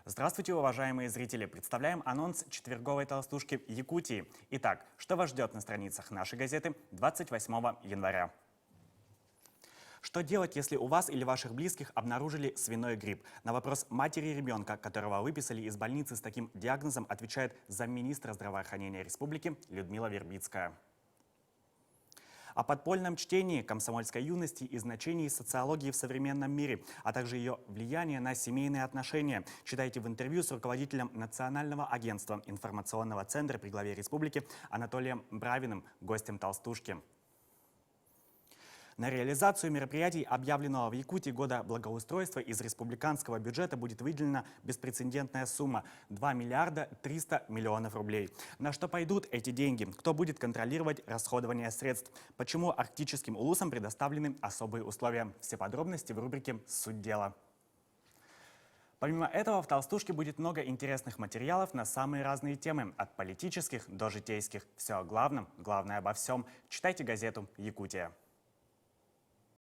Здравствуйте, уважаемые зрители! Представляем анонс четверговой толстушки Якутии. Итак, что вас ждет на страницах нашей газеты 28 января? Что делать, если у вас или ваших близких обнаружили свиной грипп? На вопрос матери ребенка, которого выписали из больницы с таким диагнозом, отвечает замминистра здравоохранения республики Людмила Вербицкая. О подпольном чтении, комсомольской юности и значении социологии в современном мире, а также ее влияние на семейные отношения. Читайте в интервью с руководителем Национального агентства информационного центра при главе республики Анатолием Бравиным, гостем толстушки. На реализацию мероприятий, объявленного в Якутии года благоустройства, из республиканского бюджета будет выделена беспрецедентная сумма – 2 миллиарда 300 миллионов рублей. На что пойдут эти деньги? Кто будет контролировать расходование средств? Почему арктическим улусам предоставлены особые условия? Все подробности в рубрике «Суть дела». Помимо этого, в толстушке будет много интересных материалов на самые разные темы, от политических до житейских. Все о главном, главное обо всем. Читайте газету «Якутия».